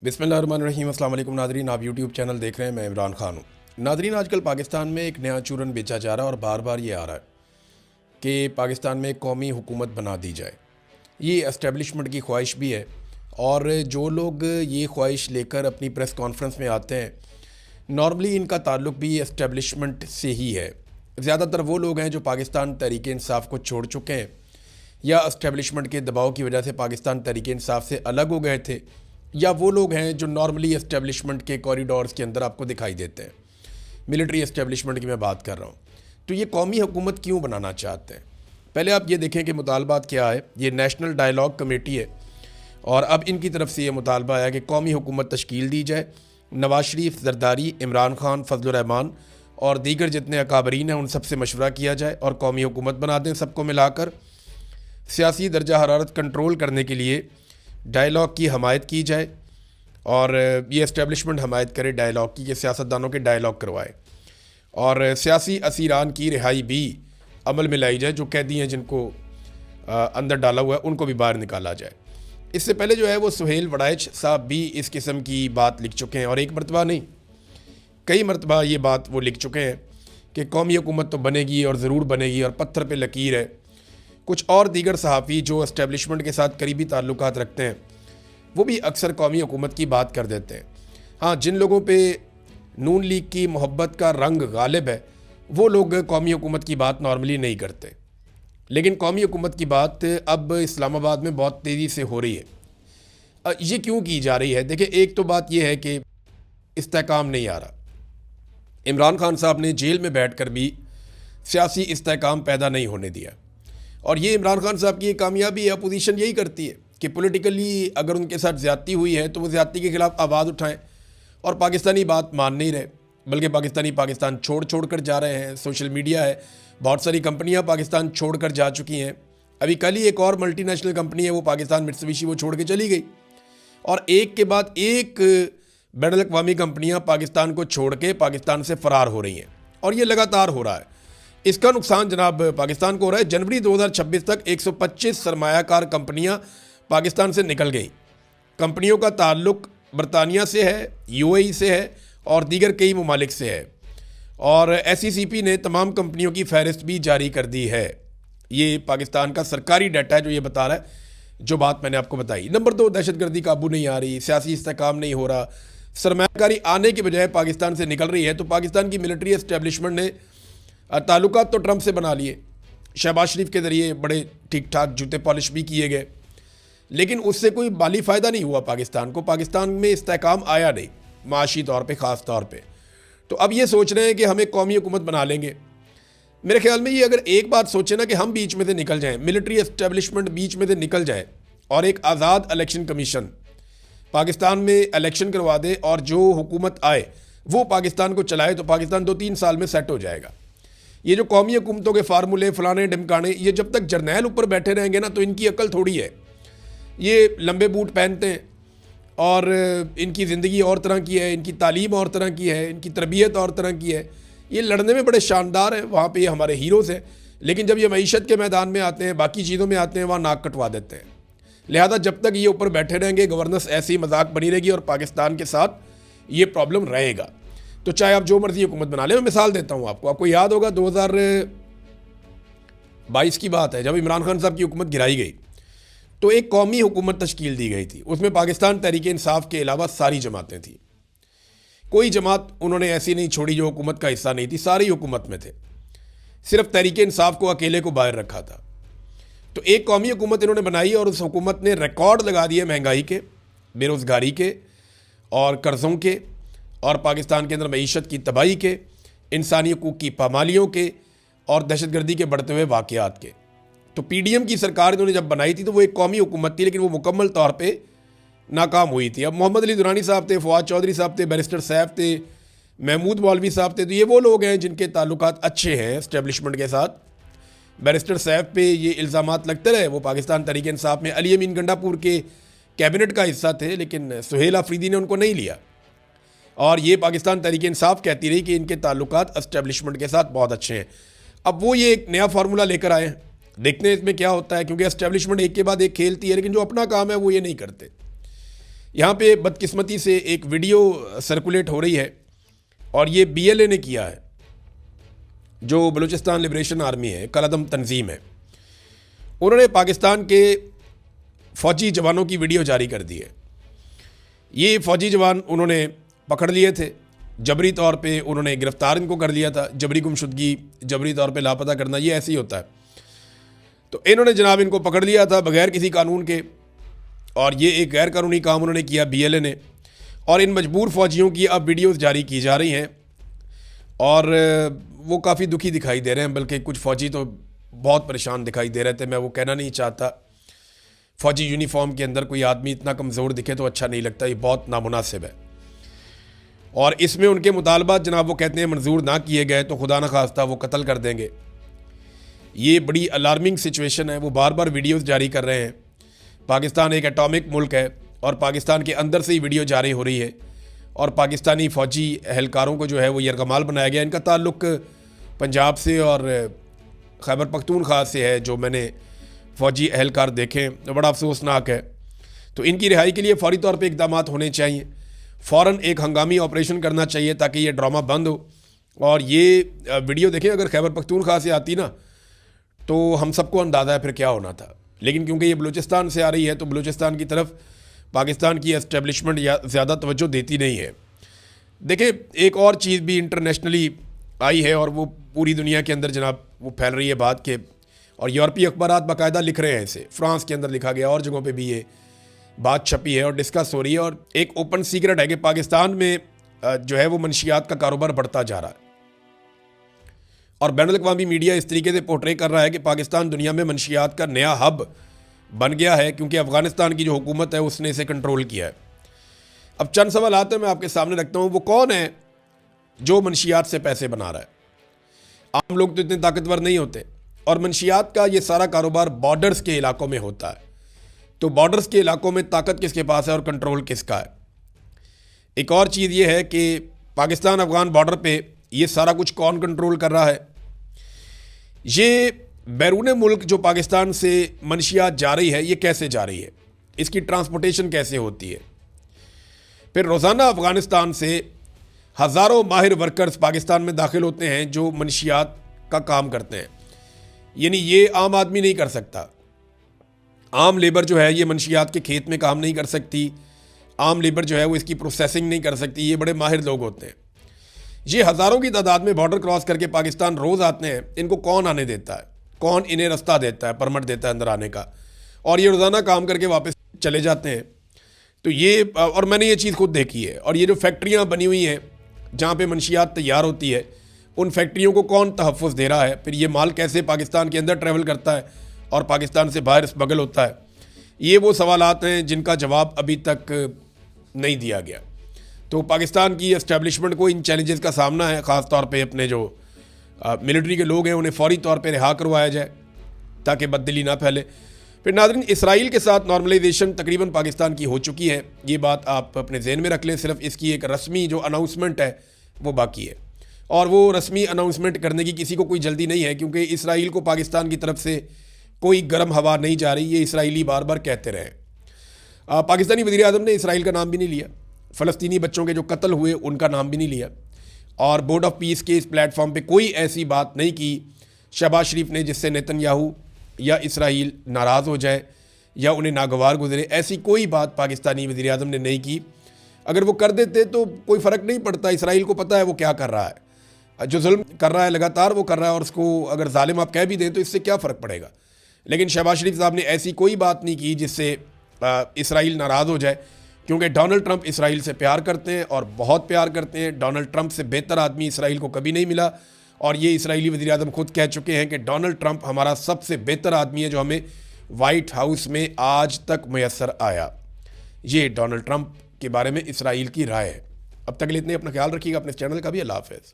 बिस्मिल्लाहिर्रहमानिर्रहीम। अस्सलाम वालेकुम नादरीन, आप यूट्यूब चैनल देख रहे हैं। मैं इमरान खान हूँ। नादरीन, आजकल पाकिस्तान में एक नया चूरन बेचा जा रहा है और बार बार ये आ रहा है कि पाकिस्तान में एक कौमी हुकूमत बना दी जाए। ये एस्टेब्लिशमेंट की ख्वाहिश भी है और जो लोग ये ख्वाहिश लेकर अपनी प्रेस कॉन्फ्रेंस में आते हैं, नॉर्मली इनका ताल्लुक भी एस्टेब्लिशमेंट से ही है। ज़्यादातर वो लोग हैं जो पाकिस्तान तहरीक इंसाफ को छोड़ चुके हैं या एस्टेब्लिशमेंट के दबाव की वजह से पाकिस्तान तहरीक इंसाफ से अलग हो गए थे, या वो लोग हैं जो नॉर्मली एस्टेब्लिशमेंट के कॉरिडोर्स के अंदर आपको दिखाई देते हैं। मिलिट्री एस्टेब्लिशमेंट की मैं बात कर रहा हूँ। तो ये कौमी हुकूमत क्यों बनाना चाहते हैं? पहले आप ये देखें कि मुतालबात क्या है। ये नेशनल डायलॉग कमेटी है और अब इनकी तरफ से ये मुतालबा आया कि कौमी हुकूमत तश्कील दी जाए। नवाज शरीफ, जरदारी, इमरान खान, फजलुर रहमान और दीगर जितने अकाबरीन हैं उन सबसे मशवरा किया जाए और कौमी हुकूमत बना दें। सबको मिलाकर सियासी दर्जा हरारत कंट्रोल करने के लिए डायलॉग की हमायत की जाए और ये एस्टेब्लिशमेंट हमायत करे डायलॉग की, कि सियासतदानों के डायलॉग करवाए और सियासी असीरान की रिहाई भी अमल में लाई जाए। जो कैदी हैं जिनको अंदर डाला हुआ है उनको भी बाहर निकाला जाए। इससे पहले जो है वो सुहेल वड़ाइच साहब भी इस किस्म की बात लिख चुके हैं और एक मरतबा नहीं, कई मरतबा ये बात वो लिख चुके हैं कि कौमी हुकूमत तो बनेगी और ज़रूर बनेगी और पत्थर पे लकीर है। कुछ और दीगर सहाफ़ी जो एस्टेब्लिशमेंट के साथ करीबी ताल्लुकात रखते हैं वो भी अक्सर कौमी हुकूमत की बात कर देते हैं। हाँ, जिन लोगों पे नून लीग की मोहब्बत का रंग गालिब है वो लोग कौमी हुकूमत की बात नॉर्मली नहीं करते, लेकिन कौमी हुकूमत की बात अब इस्लामाबाद में बहुत तेज़ी से हो रही है। ये क्यों की जा रही है? देखिए, एक तो बात यह है कि इस्तेहकाम नहीं आ रहा। इमरान खान साहब ने जेल में बैठ कर भी सियासी इस्तेहकाम पैदा नहीं होने दिया और ये इमरान खान साहब की एक कामयाबी है। अपोजिशन यही करती है कि पॉलिटिकली अगर उनके साथ ज़्यादती हुई है तो वो ज़्यादती के ख़िलाफ़ आवाज़ उठाएं और पाकिस्तानी बात मान नहीं रहे, बल्कि पाकिस्तान छोड़ कर जा रहे हैं। सोशल मीडिया है, बहुत सारी कंपनियां पाकिस्तान छोड़ कर जा चुकी हैं। अभी कल ही एक और मल्टीनेशनल कंपनी है वो पाकिस्तान, मित्सुबिशी, वो छोड़ के चली गई और एक के बाद एक बैनुल अक़वामी कंपनियां पाकिस्तान को छोड़ के पाकिस्तान से फ़रार हो रही हैं और ये लगातार हो रहा है। इसका नुकसान जनाब पाकिस्तान को हो रहा है। जनवरी 2026 तक 125 सरमायाकार कंपनियां पाकिस्तान से निकल गई। कंपनियों का ताल्लुक बरतानिया से है, यूएई से है और दीगर कई ममालिक से है और एसईसीपी ने तमाम कंपनियों की फहरिस्त भी जारी कर दी है। ये पाकिस्तान का सरकारी डाटा है जो ये बता रहा है जो बात मैंने आपको बताई। नंबर 2, दहशतगर्दी काबू नहीं आ रही, सियासी इस्तेहकाम नहीं हो रहा, सरमायाकारी आने के बजाय पाकिस्तान से निकल रही है। तो पाकिस्तान की मिलिट्री एस्टेब्लिशमेंट ने ताल्लुकात तो ट्रंप से बना लिए, शहबाज शरीफ के ज़रिए बड़े ठीक ठाक जूते पॉलिश भी किए गए, लेकिन उससे कोई माली फ़ायदा नहीं हुआ पाकिस्तान को। पाकिस्तान में इस्तेहकाम आया नहीं माशी तौर पे, ख़ास तौर पे। तो अब ये सोच रहे हैं कि हम एक कौमी हुकूमत बना लेंगे। मेरे ख्याल में ये अगर एक बात सोचे ना कि हम बीच में से निकल जाएं, मिलिट्री एस्टेब्लिशमेंट बीच में से निकल जाए और एक आज़ाद इलेक्शन कमीशन पाकिस्तान में इलेक्शन करवा दे और जो हुकूमत आए वो पाकिस्तान को चलाए, तो पाकिस्तान 2-3 साल में सेट हो जाएगा। ये जो कौमी हुकूमतों के फार्मूले, फलाने ढिमकाने, ये जब तक जर्नैल ऊपर बैठे रहेंगे ना तो इनकी अकल थोड़ी है। ये लंबे बूट पहनते हैं और इनकी ज़िंदगी और तरह की है, इनकी तालीम और तरह की है, इनकी तरबियत और तरह की है। ये लड़ने में बड़े शानदार हैं, वहाँ पे ये हमारे हीरोज़ हैं, लेकिन जब ये मईशत के मैदान में आते हैं, बाकी चीज़ों में आते हैं, वहाँ नाक कटवा देते हैं। लिहाजा जब तक ये ऊपर बैठे रहेंगे गवर्नेंस ऐसी मजाक बनी रहेगी और पाकिस्तान के साथ ये प्रॉब्लम रहेगा। तो चाहे आप जो मर्जी हुकूमत बना लें। मैं मिसाल देता हूँ आपको याद होगा 2022 की बात है, जब इमरान खान साहब की हुकूमत गिराई गई तो एक कौमी हुकूमत तश्कील दी गई थी। उसमें पाकिस्तान तहरीक इंसाफ के अलावा सारी जमातें थी। कोई जमात उन्होंने ऐसी नहीं छोड़ी जो हुकूमत का हिस्सा नहीं थी, सारी हुकूमत में थे। सिर्फ तहरीक इंसाफ को अकेले को बाहर रखा था। तो एक कौमी हुकूमत इन्होंने बनाई और उस हुकूमत ने रिकॉर्ड लगा दिए महंगाई के, बेरोज़गारी के और कर्ज़ों के और पाकिस्तान के अंदर मईशत की तबाही के, इंसानी हकूक़ की पामालियों के और दहशतगर्दी के बढ़ते हुए वाक़यात के। तो पीडीएम की सरकार इन्होंने जब बनाई थी तो वो एक कौमी हुकूमत थी, लेकिन वो मुकम्मल तौर पे नाकाम हुई थी। अब मोहम्मद अली दुरानी साहब थे, फवाद चौधरी साहब थे, बैरिस्टर सैफ थे, महमूद मौलवी साहब थे। तो ये वो लोग हैं जिनके ताल्लुकात अच्छे हैं एस्टेब्लिशमेंट के साथ। बैरिस्टर सैफ पे ये इल्ज़ामात लगते रहे, वो पाकिस्तान तहरीक इंसाफ में अली अमीन गंडापुर के कैबिनेट का हिस्सा थे, लेकिन सुहेल आफरीदी ने उनको नहीं लिया और ये पाकिस्तान तहरीक इंसाफ कहती रही कि इनके ताल्लुकात एस्टेब्लिशमेंट के साथ बहुत अच्छे हैं। अब वो ये एक नया फार्मूला लेकर आए हैं, देखते हैं इसमें क्या होता है, क्योंकि एस्टेब्लिशमेंट एक के बाद एक खेलती है, लेकिन जो अपना काम है वो ये नहीं करते। यहाँ पे बदकिस्मती से एक वीडियो सर्कुलेट हो रही है और ये BLA ने किया है, जो बलूचिस्तान लिबरेशन आर्मी है, कलअदम तंजीम है। उन्होंने पाकिस्तान के फ़ौजी जवानों की वीडियो जारी कर दी है। ये फ़ौजी जवान उन्होंने पकड़ लिए थे, जबरी तौर पे उन्होंने गिरफ़्तार इनको कर लिया था। जबरी गुमशुदगी, जबरी तौर पे लापता करना, ये ऐसे ही होता है। तो इन्होंने जनाब इनको पकड़ लिया था बग़ैर किसी कानून के, और ये एक गैर कानूनी काम उन्होंने किया BLA ने। और इन मजबूर फ़ौजियों की अब वीडियोज़ जारी की जा रही हैं और वो काफ़ी दुखी दिखाई दे रहे हैं, बल्कि कुछ फ़ौजी तो बहुत परेशान दिखाई दे रहे थे। मैं वो कहना नहीं चाहता, फ़ौजी यूनिफॉर्म के अंदर कोई आदमी इतना कमज़ोर दिखे तो अच्छा नहीं लगता, ये बहुत नामुनासिब है। और इसमें उनके मुतालबात जनाब वो कहते हैं मंजूर ना किए गए तो खुदा न खास्ता वो कत्ल कर देंगे। ये बड़ी अलार्मिंग सिचुएशन है। वो बार बार वीडियोज़ जारी कर रहे हैं। पाकिस्तान एक एटॉमिक मुल्क है और पाकिस्तान के अंदर से ही वीडियो जारी हो रही है और पाकिस्तानी फ़ौजी एहलकारों को जो है वो यरगमाल बनाया गया। इनका ताल्लुक़ पंजाब से और खैबर पख्तूनख्वा से है, जो मैंने फ़ौजी एहलकार देखे, तो बड़ा अफसोसनाक है। तो इनकी रिहाई के लिए फ़ौरी तौर पे इक़दाम होने चाहिए। फ़ौरन एक हंगामी ऑपरेशन करना चाहिए ताकि ये ड्रामा बंद हो। और ये वीडियो देखें, अगर खैबर पख्तूनख्वा से आती ना तो हम सबको अंदाज़ा है फिर क्या होना था। लेकिन क्योंकि ये बलूचिस्तान से आ रही है तो बलूचिस्तान की तरफ पाकिस्तान की एस्टेब्लिशमेंट ज़्यादा तवज्जो देती नहीं है। देखें, एक और चीज़ भी इंटरनेशनली आई है और वो पूरी दुनिया के अंदर जनाब वो फैल रही है बात के, और यूरोपीय अखबारात बाकायदा लिख रहे हैं इसे। फ्रांस के अंदर लिखा गया और जगहों पे भी ये बात छपी है और डिस्कस हो रही है। और एक ओपन सीक्रेट है कि पाकिस्तान में जो है वो मनशियात का कारोबार बढ़ता जा रहा है और बैनुल-अक़वामी मीडिया इस तरीके से पोर्ट्रे कर रहा है कि पाकिस्तान दुनिया में मनशियात का नया हब बन गया है, क्योंकि अफ़गानिस्तान की जो हुकूमत है उसने इसे कंट्रोल किया है। अब चंद सवाल आते हैं, मैं आपके सामने रखता हूँ। वो कौन है जो मनशियात से पैसे बना रहा है? आम लोग तो इतने ताकतवर नहीं होते, और मनशियात का ये सारा कारोबार बॉर्डर्स के इलाकों में होता है। तो बॉर्डर्स के इलाकों में ताकत किसके पास है और कंट्रोल किसका है? एक और चीज़ ये है कि पाकिस्तान अफ़गान बॉर्डर पे ये सारा कुछ कौन कंट्रोल कर रहा है? ये बैरून मुल्क जो पाकिस्तान से मनशियात जा रही है, ये कैसे जा रही है, इसकी ट्रांसपोर्टेशन कैसे होती है? फिर रोज़ाना अफ़गानिस्तान से हज़ारों माहिर वर्कर्स पाकिस्तान में दाखिल होते हैं जो मनशियात का काम करते हैं। यानी ये आम आदमी नहीं कर सकता। आम लेबर जो है ये मनशियात के खेत में काम नहीं कर सकती। आम लेबर जो है वो इसकी प्रोसेसिंग नहीं कर सकती। ये बड़े माहिर लोग होते हैं। ये हज़ारों की तादाद में बॉर्डर क्रॉस करके पाकिस्तान रोज़ आते हैं। इनको कौन आने देता है? कौन इन्हें रास्ता देता है, परमिट देता है अंदर आने का? और ये रोज़ाना काम करके वापस चले जाते हैं। तो ये, और मैंने ये चीज़ खुद देखी है। और ये जो फैक्ट्रियाँ बनी हुई हैं जहाँ पे मनशियात तैयार होती है, उन फैक्ट्रियों को कौन तहफ़्फ़ुज़ दे रहा है? फिर ये माल कैसे पाकिस्तान के अंदर ट्रैवल करता है और पाकिस्तान से बाहर स्मगल होता है? ये वो सवालात हैं जिनका जवाब अभी तक नहीं दिया गया। तो पाकिस्तान की एस्टेब्लिशमेंट को इन चैलेंजेस का सामना है। ख़ास तौर पे अपने जो मिलिट्री के लोग हैं उन्हें फ़ौरी तौर पे रिहा करवाया जाए ताकि बददिली ना फैले। फिर नाज़रीन, इसराइल के साथ नॉर्मलाइजेशन तकरीबन पाकिस्तान की हो चुकी है। ये बात आप अपने जहन में रख लें। सिर्फ इसकी एक रस्मी जो अनाउंसमेंट है वो बाकी है, और वो रस्मी अनाउंसमेंट करने की किसी को कोई जल्दी नहीं है, क्योंकि इसराइल को पाकिस्तान की तरफ से कोई गर्म हवा नहीं जा रही। ये इसराइली बार बार कहते रहे। पाकिस्तानी वज़ीर आज़म ने इसराइल का नाम भी नहीं लिया। फ़लस्तीनी बच्चों के जो कत्ल हुए उनका नाम भी नहीं लिया। और बोर्ड ऑफ पीस के इस प्लेटफॉर्म पे कोई ऐसी बात नहीं की शहबाज शरीफ ने जिससे नेतन्याहू या इसराइल नाराज़ हो जाए या उन्हें नागवार गुजरे। ऐसी कोई बात पाकिस्तानी वज़ीर आज़म ने नहीं की। अगर वो कर देते तो कोई फ़र्क नहीं पड़ता। इसराइल को पता है वो क्या कर रहा है, जो जुल्म कर रहा है लगातार वो कर रहा है, और उसको अगर जालिम आप कह भी दें तो इससे क्या फ़र्क पड़ेगा। लेकिन शहबाज शरीफ साहब ने ऐसी कोई बात नहीं की जिससे इसराइल नाराज़ हो जाए, क्योंकि डोनाल्ड ट्रंप इसराइल से प्यार करते हैं और बहुत प्यार करते हैं। डोनाल्ड ट्रंप से बेहतर आदमी इसराइल को कभी नहीं मिला, और ये इसराइली वज़ीर आज़म खुद कह चुके हैं कि डोनाल्ड ट्रंप हमारा सबसे बेहतर आदमी है जो हमें वाइट हाउस में आज तक मैसर आया। ये डोनाल्ड ट्रंप के बारे में इसराइल की राय है। अब तक के लिए इतने, अपना ख्याल रखिएगा, अपने चैनल का भी। अल्लाह हाफ़िज़।